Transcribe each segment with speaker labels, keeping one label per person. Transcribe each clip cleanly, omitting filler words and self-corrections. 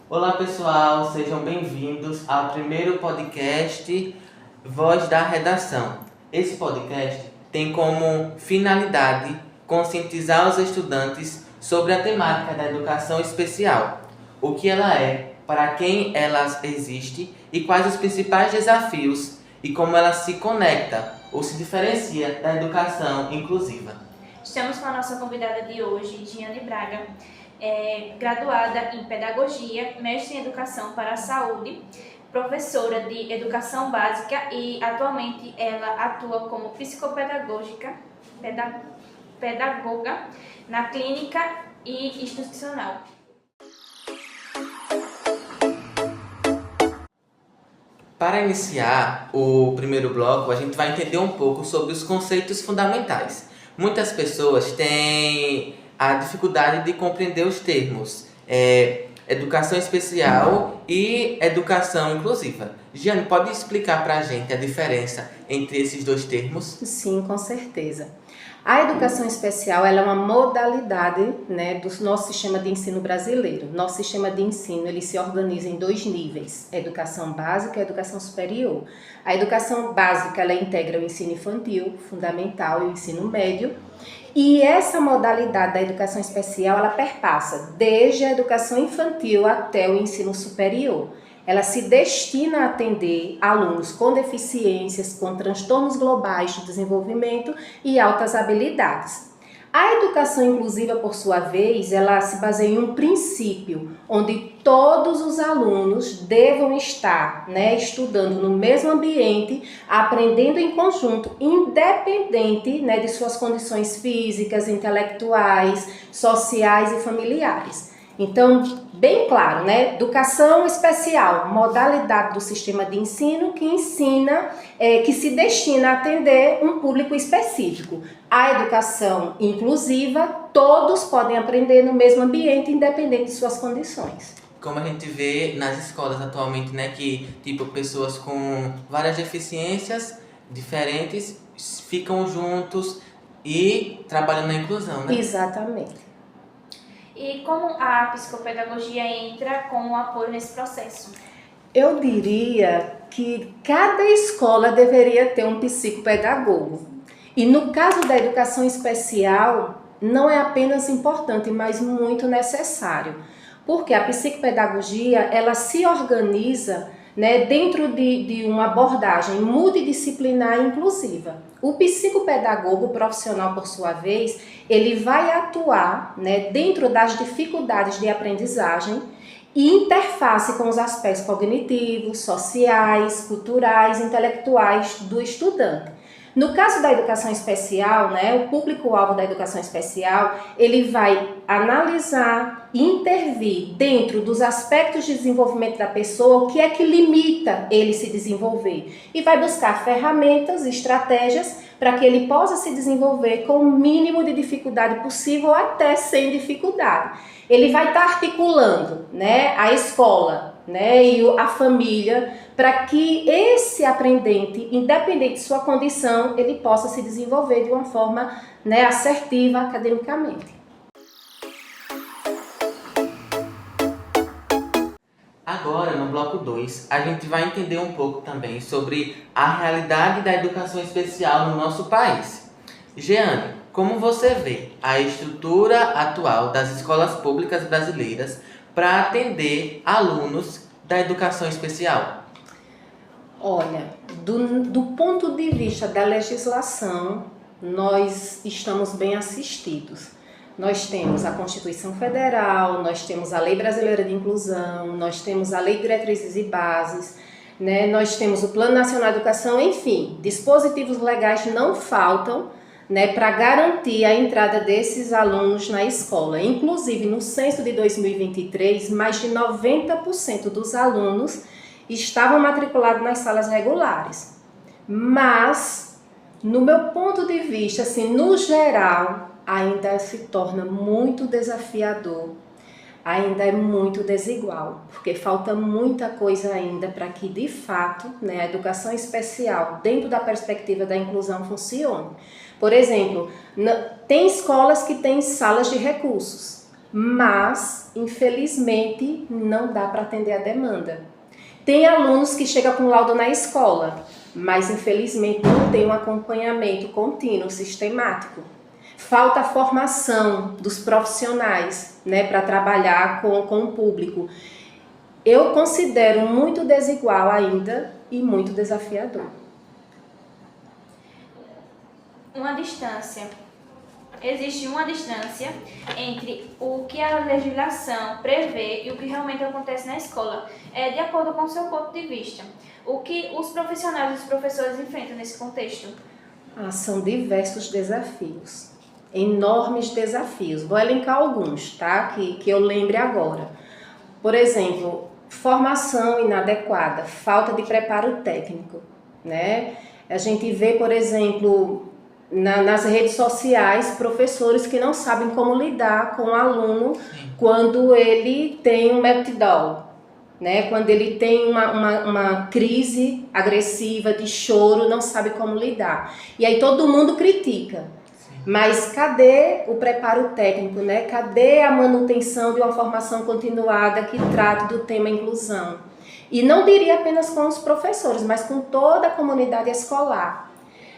Speaker 1: Olá pessoal, sejam bem-vindos ao primeiro podcast Voz da Redação. Esse podcast tem como finalidade conscientizar os estudantes sobre a temática da educação especial, o que ela é, para quem ela existe e quais os principais desafios e como ela se conecta ou se diferencia da educação inclusiva.
Speaker 2: Estamos com a nossa convidada de hoje, Giane Braga, graduada em Pedagogia, mestre em Educação para a Saúde, professora de Educação Básica e atualmente ela atua como pedagoga na clínica e institucional.
Speaker 1: Para iniciar o primeiro bloco, a gente vai entender um pouco sobre os conceitos fundamentais. Muitas pessoas têm a dificuldade de compreender os termos educação especial e educação inclusiva. Giane, pode explicar para a gente a diferença entre esses dois termos?
Speaker 3: Sim, com certeza. A educação especial ela é uma modalidade, do nosso sistema de ensino brasileiro. Nosso sistema de ensino ele se organiza em dois níveis, educação básica e educação superior. A educação básica ela integra o ensino infantil, fundamental e o ensino médio. E essa modalidade da educação especial ela perpassa desde a educação infantil até o ensino superior. Ela se destina a atender alunos com deficiências, com transtornos globais de desenvolvimento e altas habilidades. A educação inclusiva, por sua vez, ela se baseia em um princípio, onde todos os alunos devam estar estudando no mesmo ambiente, aprendendo em conjunto, independente de suas condições físicas, intelectuais, sociais e familiares. Então, bem claro, educação especial, modalidade do sistema de ensino que ensina, que se destina a atender um público específico. A educação inclusiva, todos podem aprender no mesmo ambiente, independente de suas condições.
Speaker 1: Como a gente vê nas escolas atualmente, que pessoas com várias deficiências diferentes ficam juntos e trabalham na inclusão, né?
Speaker 3: Exatamente.
Speaker 2: E como a psicopedagogia entra com o apoio nesse processo?
Speaker 3: Eu diria que cada escola deveria ter um psicopedagogo. E no caso da educação especial, não é apenas importante, mas muito necessário. Porque a psicopedagogia, ela se organiza dentro de uma abordagem multidisciplinar e inclusiva. O psicopedagogo profissional, por sua vez, ele vai atuar dentro das dificuldades de aprendizagem e interface com os aspectos cognitivos, sociais, culturais, intelectuais do estudante. No caso da educação especial, o público-alvo da educação especial, ele vai analisar e intervir dentro dos aspectos de desenvolvimento da pessoa, o que é que limita ele se desenvolver. E vai buscar ferramentas, estratégias para que ele possa se desenvolver com o mínimo de dificuldade possível, até sem dificuldade. Ele vai estar articulando a escola e a família para que esse aprendente, independente de sua condição, ele possa se desenvolver de uma forma assertiva academicamente.
Speaker 1: Agora, no bloco 2, a gente vai entender um pouco também sobre a realidade da educação especial no nosso país. Giane, como você vê a estrutura atual das escolas públicas brasileiras para atender alunos da educação especial?
Speaker 3: Olha, do ponto de vista da legislação, nós estamos bem assistidos. Nós temos a Constituição Federal, nós temos a Lei Brasileira de Inclusão, nós temos a Lei de Diretrizes e Bases, nós temos o Plano Nacional de Educação, enfim, dispositivos legais não faltam para garantir a entrada desses alunos na escola. Inclusive, no censo de 2023, mais de 90% dos alunos estavam matriculados nas salas regulares. Mas, no meu ponto de vista, assim, no geral, ainda se torna muito desafiador, ainda é muito desigual, porque falta muita coisa ainda para que, de fato, a educação especial, dentro da perspectiva da inclusão, funcione. Por exemplo, tem escolas que têm salas de recursos, mas, infelizmente, não dá para atender a demanda. Tem alunos que chegam com laudo na escola, mas, infelizmente, não tem um acompanhamento contínuo, sistemático. Falta formação dos profissionais, né, para trabalhar com o público. Eu considero muito desigual ainda e muito desafiador.
Speaker 2: Existe uma distância entre o que a legislação prevê e o que realmente acontece na escola, de acordo com o seu ponto de vista. O que os profissionais e os professores enfrentam nesse contexto?
Speaker 3: São diversos desafios, enormes desafios. Vou elencar alguns, tá? Que eu lembre agora. Por exemplo, formação inadequada, falta de preparo técnico, né? A gente vê, por exemplo, nas redes sociais, professores que não sabem como lidar com o aluno quando ele tem um meltdown, né? Quando ele tem uma crise agressiva de choro, não sabe como lidar. E aí todo mundo critica. Mas cadê o preparo técnico, né? Cadê a manutenção de uma formação continuada que trate do tema inclusão? E não diria apenas com os professores, mas com toda a comunidade escolar,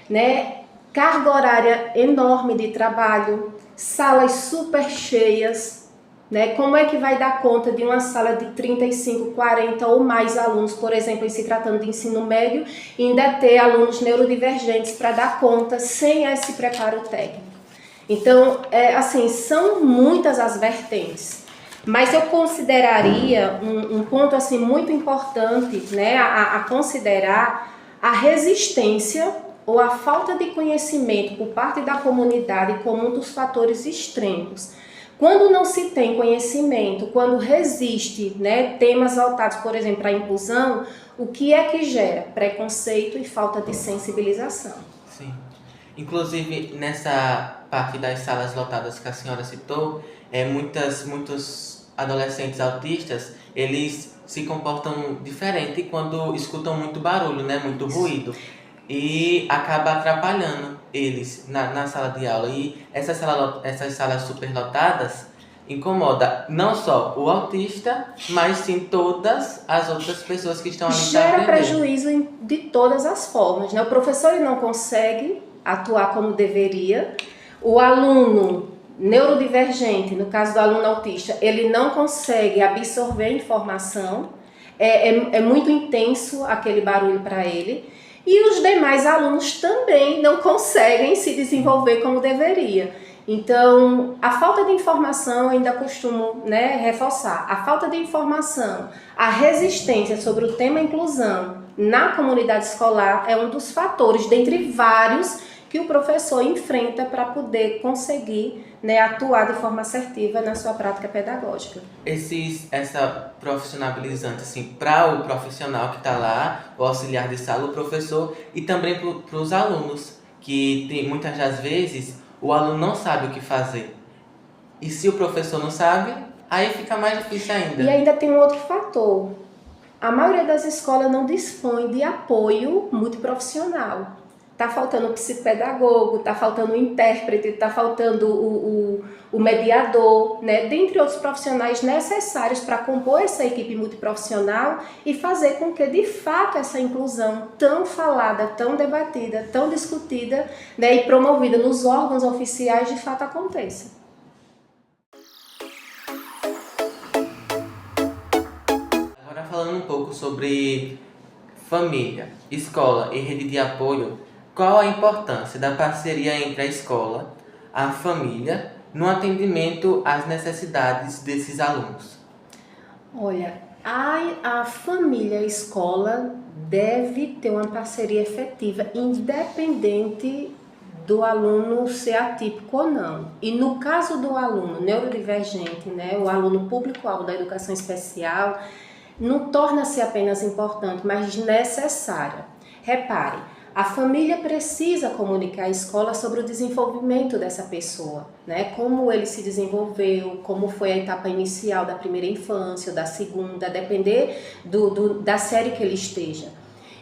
Speaker 3: né? Carga horária enorme de trabalho, salas super cheias, né? Como é que vai dar conta de uma sala de 35, 40 ou mais alunos, por exemplo, em se tratando de ensino médio, e ainda ter alunos neurodivergentes para dar conta sem esse preparo técnico? Então, assim, são muitas as vertentes, mas eu consideraria um ponto assim, muito importante, né, a considerar a resistência ou a falta de conhecimento por parte da comunidade como um dos fatores extremos. Quando não se tem conhecimento, quando resiste, né, temas voltados, por exemplo, para a inclusão, o que é que gera? Preconceito e falta de sensibilização.
Speaker 1: Sim. Inclusive, nessa parte das salas lotadas que a senhora citou, muitos adolescentes autistas, eles se comportam diferente quando escutam muito barulho, né, muito ruído. E acaba atrapalhando eles na sala de aula. E essas salas superlotadas incomoda não só o autista, mas sim todas as outras pessoas que estão ali para aprender.
Speaker 3: Gera prejuízo de todas as formas, né? O professor ele não consegue atuar como deveria. O aluno neurodivergente, no caso do aluno autista, ele não consegue absorver a informação. É muito intenso aquele barulho para ele. E os demais alunos também não conseguem se desenvolver como deveria. Então, a falta de informação, eu ainda costumo, né, reforçar, a falta de informação, a resistência sobre o tema inclusão na comunidade escolar é um dos fatores, dentre vários, que o professor enfrenta para poder conseguir, né, atuar de forma assertiva na sua prática pedagógica.
Speaker 1: Essa profissionalizante, assim, para o profissional que está lá, o auxiliar de sala, o professor, e também para os alunos, que muitas das vezes o aluno não sabe o que fazer. E se o professor não sabe, aí fica mais difícil ainda.
Speaker 3: E ainda tem um outro fator. A maioria das escolas não dispõe de apoio multiprofissional. Está faltando o psicopedagogo, está faltando o intérprete, está faltando o mediador, né? Dentre outros profissionais necessários para compor essa equipe multiprofissional e fazer com que, de fato, essa inclusão tão falada, tão debatida, tão discutida, né, e promovida nos órgãos oficiais, de fato aconteça.
Speaker 1: Agora falando um pouco sobre família, escola e rede de apoio, qual a importância da parceria entre a escola, a família, no atendimento às necessidades desses alunos?
Speaker 3: Olha, a família e a escola deve ter uma parceria efetiva, independente do aluno ser atípico ou não. E no caso do aluno neurodivergente, né, o aluno público-alvo da educação especial, não torna-se apenas importante, mas necessária. Repare, a família precisa comunicar à escola sobre o desenvolvimento dessa pessoa, né? Como ele se desenvolveu, como foi a etapa inicial da primeira infância, ou da segunda, a depender da série que ele esteja.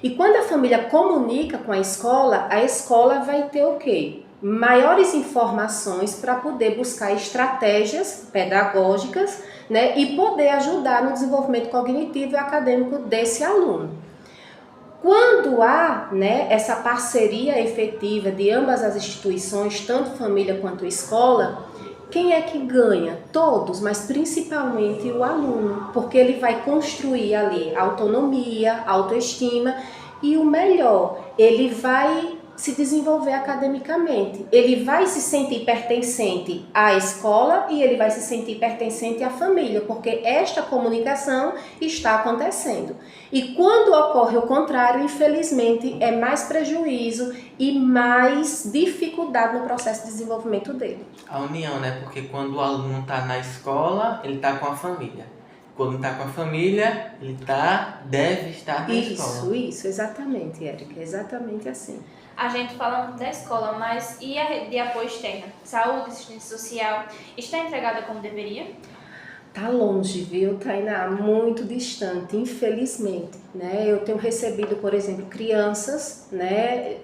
Speaker 3: E quando a família comunica com a escola vai ter o quê? maiores informações para poder buscar estratégias pedagógicas, né, e poder ajudar no desenvolvimento cognitivo e acadêmico desse aluno. Quando há, né, essa parceria efetiva de ambas as instituições, tanto família quanto escola, quem é que ganha? Todos, mas principalmente o aluno, porque ele vai construir ali autonomia, autoestima e o melhor, ele vai se desenvolver academicamente. Ele vai se sentir pertencente à escola e ele vai se sentir pertencente à família, porque esta comunicação está acontecendo. E quando ocorre o contrário, infelizmente, é mais prejuízo e mais dificuldade no processo de desenvolvimento dele.
Speaker 1: A união, né? Porque quando o aluno está na escola, ele está com a família. Quando está com a família, ele deve estar na escola.
Speaker 3: Isso, exatamente, Érica, exatamente assim.
Speaker 2: A gente fala muito da escola, mas e a rede de apoio externa? Saúde, assistência social, está entregada como deveria?
Speaker 3: Tá longe, viu, Tainá? Muito distante, infelizmente, né? Eu tenho recebido, por exemplo, crianças, né,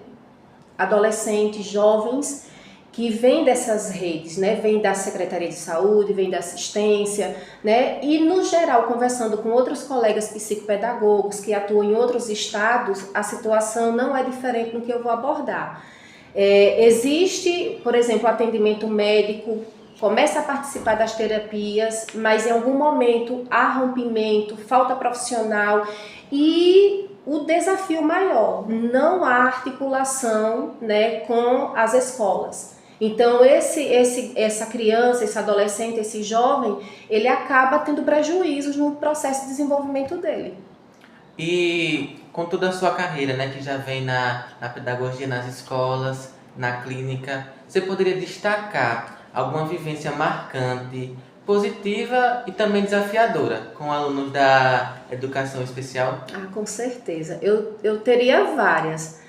Speaker 3: adolescentes, jovens, que vêm dessas redes, né? Vêm da Secretaria de Saúde, vêm da assistência, né? E, no geral, conversando com outros colegas psicopedagogos que atuam em outros estados, a situação não é diferente do que eu vou abordar. Existe, por exemplo, atendimento médico, começa a participar das terapias, mas em algum momento há rompimento, falta profissional e o desafio maior, não há articulação, né, com as escolas. Então essa criança, esse adolescente, esse jovem, ele acaba tendo prejuízos no processo de desenvolvimento dele.
Speaker 1: E com toda a sua carreira, né, que já vem na pedagogia, nas escolas, na clínica, você poderia destacar alguma vivência marcante, positiva e também desafiadora com alunos da educação especial?
Speaker 3: Ah, com certeza. Eu teria várias.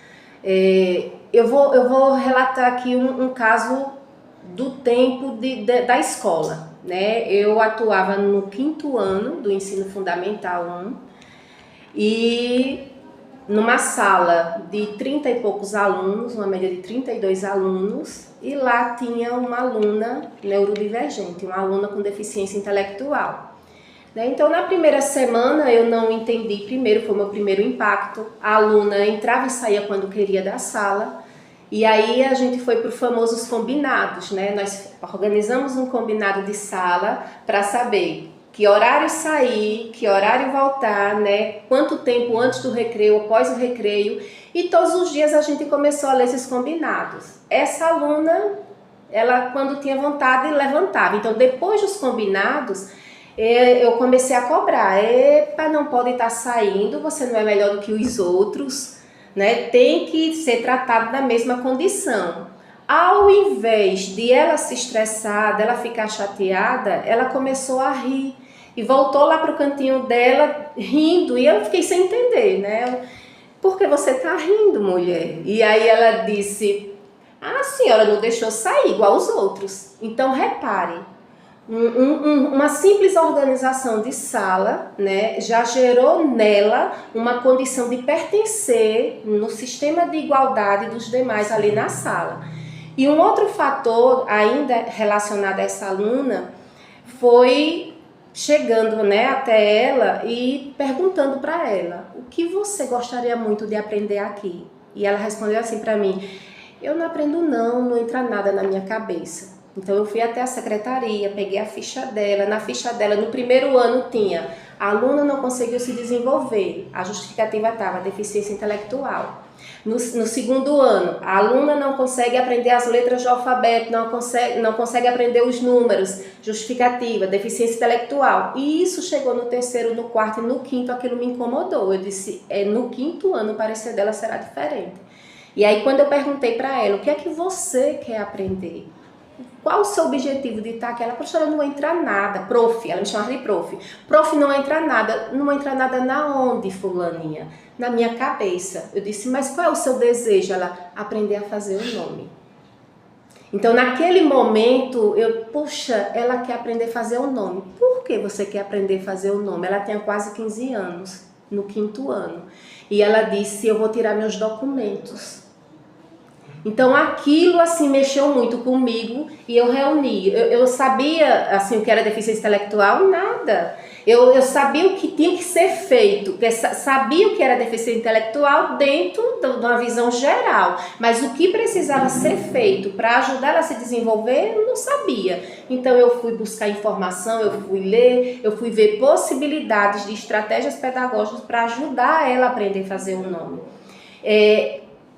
Speaker 3: Eu vou relatar aqui um caso do tempo da escola, né? Eu atuava no 5º ano do ensino fundamental 1 e numa sala de 30 e poucos alunos, uma média de 32 alunos, e lá tinha uma aluna neurodivergente, uma aluna com deficiência intelectual. Então, na primeira semana, eu não entendi primeiro, foi o meu primeiro impacto. A aluna entrava e saía quando queria da sala. E aí a gente foi para os famosos combinados, né? Nós organizamos um combinado de sala para saber que horário sair, que horário voltar, né? Quanto tempo antes do recreio, após o recreio. E todos os dias a gente começou a ler esses combinados. Essa aluna, ela quando tinha vontade, levantava. Então, depois dos combinados, eu comecei a cobrar. Epa, não pode estar saindo, você não é melhor do que os outros, né? Tem que ser tratado na mesma condição. Ao invés de ela se estressar, dela ficar chateada, ela começou a rir e voltou lá para o cantinho dela rindo, e eu fiquei sem entender, né? Por que você está rindo, mulher? E aí ela disse, a senhora não deixou sair igual os outros. Então repare, uma simples organização de sala, né, já gerou nela uma condição de pertencer no sistema de igualdade dos demais ali na sala. E um outro fator ainda relacionado a essa aluna foi chegando, né, até ela e perguntando para ela, o que você gostaria muito de aprender aqui? E ela respondeu assim para mim, eu não aprendo não entra nada na minha cabeça. Então eu fui até a secretaria, peguei a ficha dela, na ficha dela no primeiro ano tinha, a aluna não conseguiu se desenvolver, a justificativa estava deficiência intelectual. No segundo ano, a aluna não consegue aprender as letras do alfabeto, não consegue aprender os números, justificativa, deficiência intelectual. E isso chegou no terceiro, no quarto e no quinto, aquilo me incomodou. Eu disse, no 5º ano o parecer dela será diferente. E aí quando eu perguntei para ela, o que é que você quer aprender? Qual o seu objetivo de estar aqui? Ela, professora, não entra nada. Prof, ela me chamava de prof. Prof, não entra nada. Não entra nada na onde, fulaninha? Na minha cabeça. Eu disse, mas qual é o seu desejo? Ela, aprender a fazer o nome. Então, naquele momento, poxa, ela quer aprender a fazer o nome. Por que você quer aprender a fazer o nome? Ela tinha quase 15 anos, no 5º ano. E ela disse, eu vou tirar meus documentos. Então aquilo assim mexeu muito comigo e eu reuni. Eu sabia assim o que era deficiência intelectual? Nada. Eu sabia o que tinha que ser feito, sabia o que era deficiência intelectual dentro de uma visão geral, mas o que precisava ser feito para ajudar ela a se desenvolver, eu não sabia. Então eu fui buscar informação, eu fui ler, eu fui ver possibilidades de estratégias pedagógicas para ajudar ela a aprender a fazer o nome.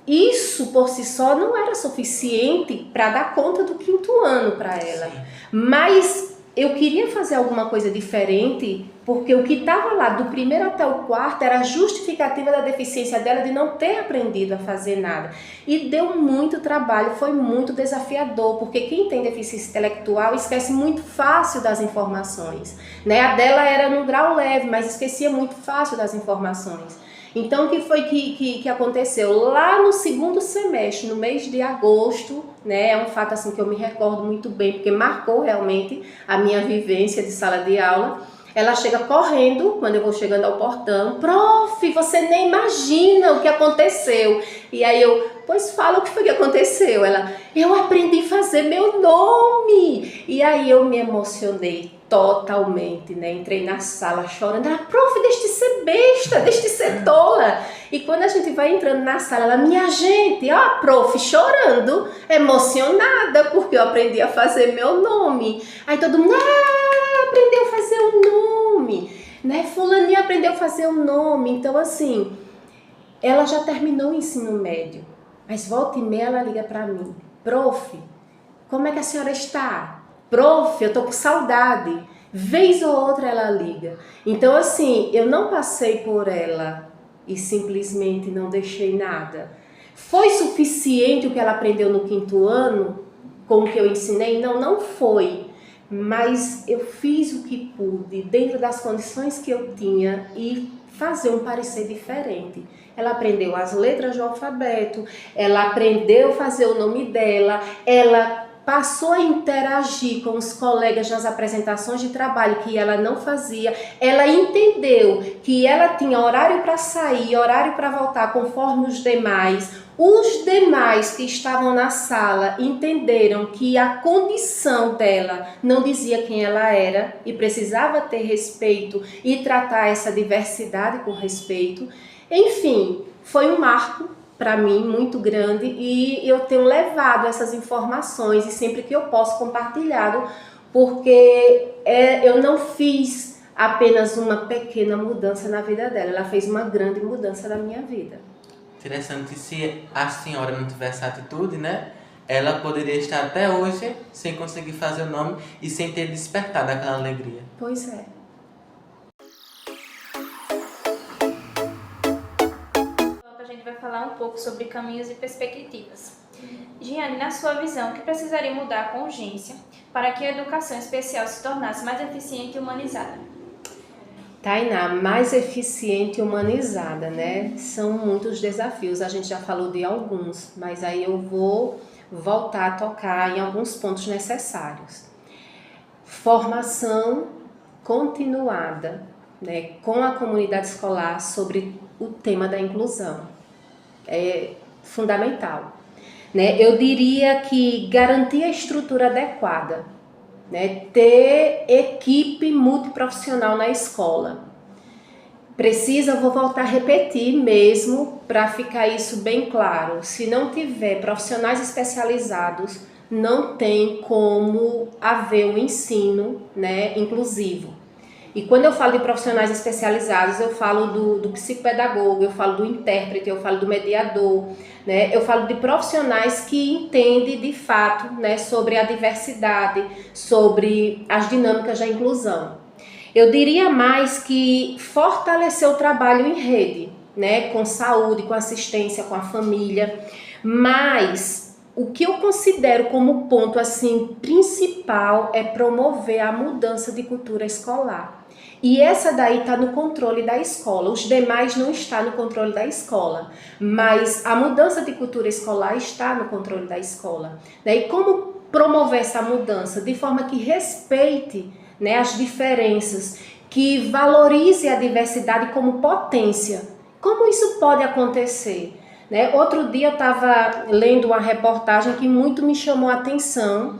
Speaker 3: Isso por si só não era suficiente para dar conta do 5º ano para ela, mas eu queria fazer alguma coisa diferente, porque o que estava lá do 1º até o 4º era a justificativa da deficiência dela de não ter aprendido a fazer nada. E deu muito trabalho, foi muito desafiador, porque quem tem deficiência intelectual esquece muito fácil das informações, né? A dela era num grau leve, mas esquecia muito fácil das informações. Então, o que foi que aconteceu? Lá no 2º semestre, no mês de agosto, né, é um fato assim que eu me recordo muito bem, porque marcou realmente a minha vivência de sala de aula. Ela chega correndo, quando eu vou chegando ao portão, prof, você nem imagina o que aconteceu. E aí eu, pois fala o que foi que aconteceu. Ela, eu aprendi a fazer meu nome. E aí eu me emocionei totalmente, né? Entrei na sala chorando. Ela, prof, deixe de ser besta, deixe de ser tola. E quando a gente vai entrando na sala, ela, minha gente, ó, a prof chorando, emocionada, porque eu aprendi a fazer meu nome. Aí todo mundo, aprendeu a fazer o nome, né? Fulaninha aprendeu a fazer o nome. Então, assim, ela já terminou o ensino médio, mas volta e meia ela liga para mim, prof, como é que a senhora está? Prof, eu tô com saudade. Vez ou outra ela liga. Então, assim, eu não passei por ela e simplesmente não deixei nada. Foi suficiente o que ela aprendeu no 5º ano com o que eu ensinei? Não, não foi. Mas eu fiz o que pude dentro das condições que eu tinha e fazer um parecer diferente. Ela aprendeu as letras do alfabeto, ela aprendeu a fazer o nome dela, ela passou a interagir com os colegas nas apresentações de trabalho que ela não fazia. Ela entendeu que ela tinha horário para sair, horário para voltar conforme os demais. Os demais que estavam na sala entenderam que a condição dela não dizia quem ela era e precisava ter respeito e tratar essa diversidade com respeito. Enfim, foi um marco para mim muito grande e eu tenho levado essas informações e sempre que eu posso compartilhado, porque eu não fiz apenas uma pequena mudança na vida dela, ela fez uma grande mudança na minha vida.
Speaker 1: Interessante, se a senhora não tivesse atitude, né? Ela poderia estar até hoje sem conseguir fazer o nome e sem ter despertado aquela alegria.
Speaker 3: Pois é.
Speaker 2: A gente vai falar um pouco sobre caminhos e perspectivas. Giane, na sua visão, o que precisaria mudar com urgência para que a educação especial se tornasse mais eficiente e humanizada?
Speaker 3: Tainá, mais eficiente e humanizada, né? São muitos desafios, a gente já falou de alguns, mas aí eu vou voltar a tocar em alguns pontos necessários. Formação continuada, né, com a comunidade escolar sobre o tema da inclusão. É fundamental. Né? Eu diria que garantir a estrutura adequada, né? Ter equipe multiprofissional na escola. Vou voltar a repetir mesmo para ficar isso bem claro. Se não tiver profissionais especializados, não tem como haver um ensino, né, inclusivo. E quando eu falo de profissionais especializados, eu falo do psicopedagogo, eu falo do intérprete, eu falo do mediador, né? Eu falo de profissionais que entendem de fato, né, sobre a diversidade, sobre as dinâmicas da inclusão. Eu diria mais que fortalecer o trabalho em rede, né, com saúde, com assistência, com a família, mas o que eu considero como ponto assim principal é promover a mudança de cultura escolar. E essa daí está no controle da escola, os demais não estão no controle da escola, mas a mudança de cultura escolar está no controle da escola. E como promover essa mudança? De forma que respeite, né, as diferenças, que valorize a diversidade como potência. Como isso pode acontecer? né? Outro dia eu estava lendo uma reportagem que muito me chamou a atenção.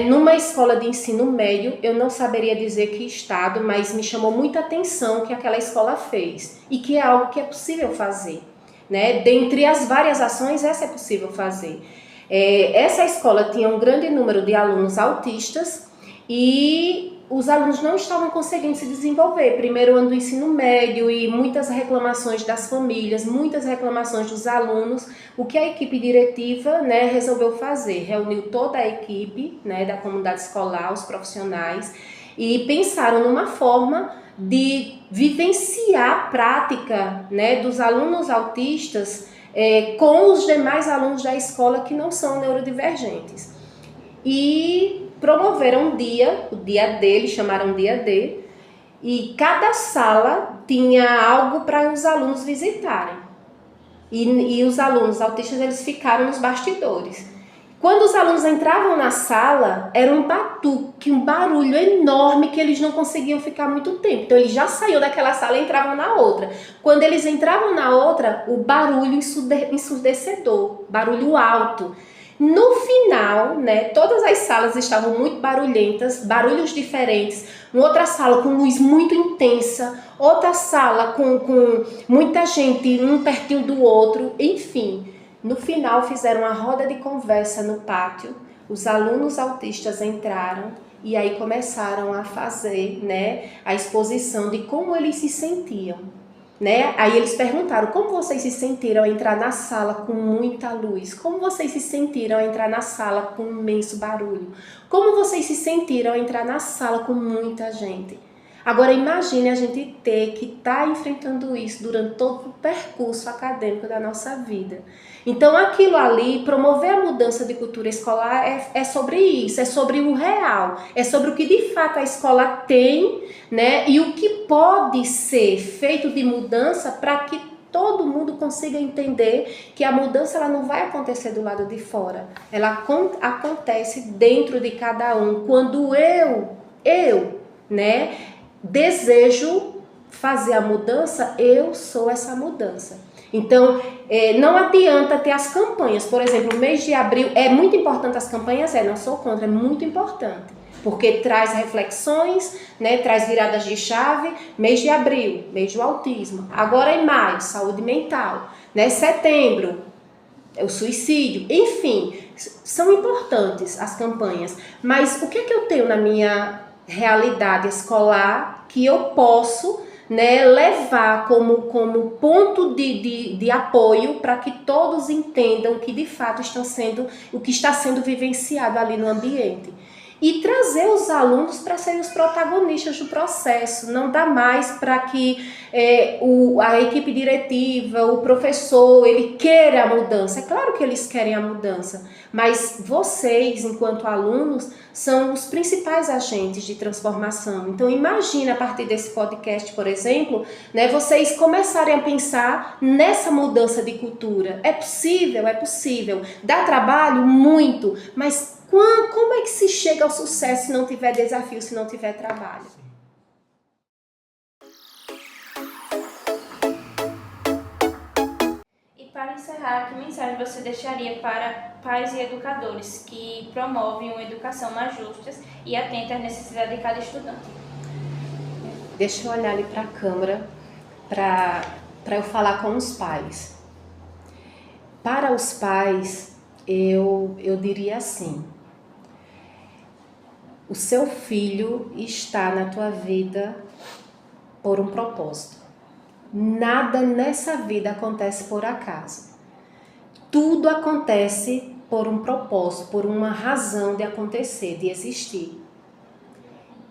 Speaker 3: Numa escola de ensino médio, eu não saberia dizer que estado, mas me chamou muita atenção o que aquela escola fez e que é algo que é possível fazer, né? Dentre as várias ações, essa é possível fazer. Essa escola tinha um grande número de alunos autistas e os alunos não estavam conseguindo se desenvolver. Primeiro ano do ensino médio e muitas reclamações das famílias, muitas reclamações dos alunos. O que a equipe diretiva, né, resolveu fazer? Reuniu toda a equipe, né, da comunidade escolar, os profissionais, e pensaram numa forma de vivenciar a prática, né, dos alunos autistas com os demais alunos da escola que não são neurodivergentes. E promoveram um dia, o dia D, chamaram dia D, e cada sala tinha algo para os alunos visitarem. E os alunos autistas, eles ficaram nos bastidores. Quando os alunos entravam na sala, era um batuque, um barulho enorme que eles não conseguiam ficar muito tempo. Então, eles já saíam daquela sala e entravam na outra. Quando eles entravam na outra, o barulho ensurdecedor, barulho alto. No final, né, todas as salas estavam muito barulhentas, barulhos diferentes. Uma outra sala com luz muito intensa, outra sala com muita gente, um pertinho do outro, enfim. No final, fizeram uma roda de conversa no pátio, os alunos autistas entraram e aí começaram a fazer, né, a exposição de como eles se sentiam. Né? Aí eles perguntaram, como vocês se sentiram ao entrar na sala com muita luz? Como vocês se sentiram ao entrar na sala com um imenso barulho? Como vocês se sentiram ao entrar na sala com muita gente? Agora imagine a gente ter que estar enfrentando isso durante todo o percurso acadêmico da nossa vida. Então aquilo ali, promover a mudança de cultura escolar é sobre isso, é sobre o real, é sobre o que de fato a escola tem, né? E o que pode ser feito de mudança para que todo mundo consiga entender que a mudança ela não vai acontecer do lado de fora, ela acontece dentro de cada um. Quando eu, né, desejo fazer a mudança, eu sou essa mudança. Então, não adianta ter as campanhas. Por exemplo, o mês de abril, é muito importante as campanhas? Não sou contra, é muito importante. Porque traz reflexões, né, traz viradas de chave. Mês de abril, mês do autismo. Agora em maio, saúde mental. Né, setembro, o suicídio. Enfim, são importantes as campanhas. Mas o que é que eu tenho na minha realidade escolar que eu posso, né, levar como ponto de apoio para que todos entendam que de fato o que está sendo vivenciado ali no ambiente. E trazer os alunos para serem os protagonistas do processo. Não dá mais para que a equipe diretiva, o professor, ele queira a mudança. É claro que eles querem a mudança, mas vocês, enquanto alunos, são os principais agentes de transformação. Então, imagine a partir desse podcast, por exemplo, né, vocês começarem a pensar nessa mudança de cultura. É possível, é possível. Dá trabalho? Muito, mas como é que se chega ao sucesso se não tiver desafio, se não tiver trabalho?
Speaker 2: E para encerrar, que mensagem você deixaria para pais e educadores que promovem uma educação mais justa e atenta às necessidades de cada estudante?
Speaker 3: Deixa eu olhar ali para a câmera para eu falar com os pais. Para os pais, eu diria assim: o seu filho está na tua vida por um propósito. Nada nessa vida acontece por acaso. Tudo acontece por um propósito, por uma razão de acontecer, de existir.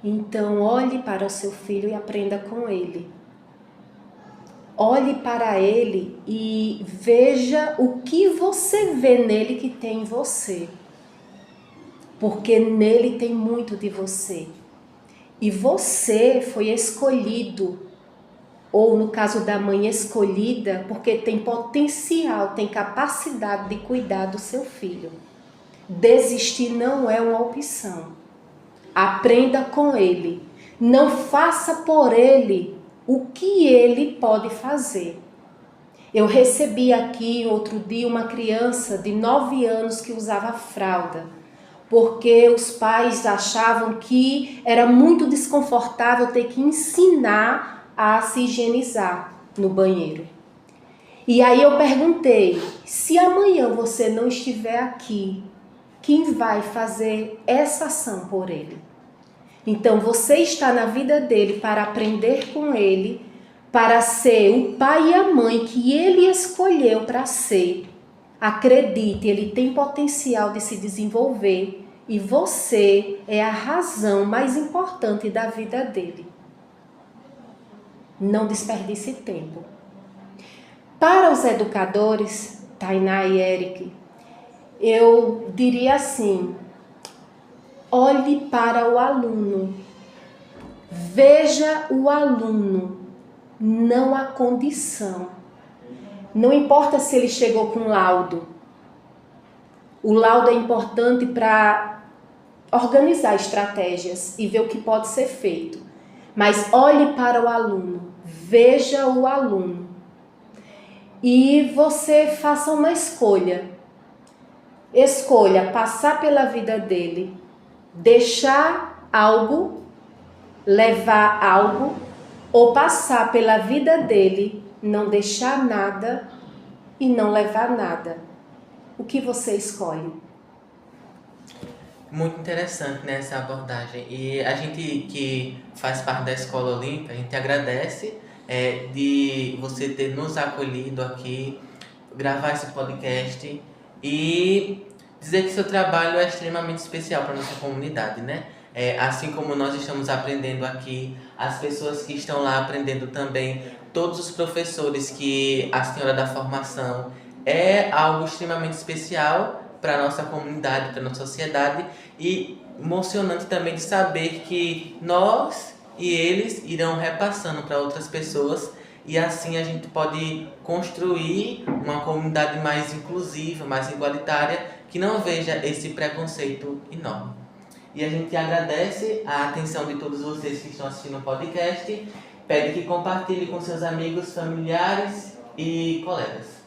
Speaker 3: Então, olhe para o seu filho e aprenda com ele. Olhe para ele e veja o que você vê nele que tem em você. Porque nele tem muito de você. E você foi escolhido, ou no caso da mãe, escolhida, porque tem potencial, tem capacidade de cuidar do seu filho. Desistir não é uma opção. Aprenda com ele. Não faça por ele o que ele pode fazer. Eu recebi aqui outro dia uma criança de 9 anos que usava fralda, porque os pais achavam que era muito desconfortável ter que ensinar a se higienizar no banheiro. E aí eu perguntei, se amanhã você não estiver aqui, quem vai fazer essa ação por ele? Então você está na vida dele para aprender com ele, para ser o pai e a mãe que ele escolheu para ser. Acredite, ele tem potencial de se desenvolver e você é a razão mais importante da vida dele. Não desperdice tempo. Para os educadores, Tainá e Eric, eu diria assim, olhe para o aluno, veja o aluno, não a condição. Não importa se ele chegou com laudo. O laudo é importante para organizar estratégias e ver o que pode ser feito. Mas olhe para o aluno, veja o aluno. E você faça uma escolha. Escolha passar pela vida dele, deixar algo, levar algo, ou passar pela vida dele, não deixar nada e não levar nada. O que você escolhe?
Speaker 1: Muito interessante, né, essa abordagem. E a gente que faz parte da Escola Olímpia, a gente agradece de você ter nos acolhido aqui, gravar esse podcast e dizer que seu trabalho é extremamente especial para a nossa comunidade, né? Assim como nós estamos aprendendo aqui, as pessoas que estão lá aprendendo também, todos os professores que a senhora da formação, é algo extremamente especial para a nossa comunidade, para a nossa sociedade e emocionante também de saber que nós e eles irão repassando para outras pessoas e assim a gente pode construir uma comunidade mais inclusiva, mais igualitária, que não veja esse preconceito enorme. E a gente agradece a atenção de todos vocês que estão assistindo o podcast, pede que compartilhe com seus amigos, familiares e colegas.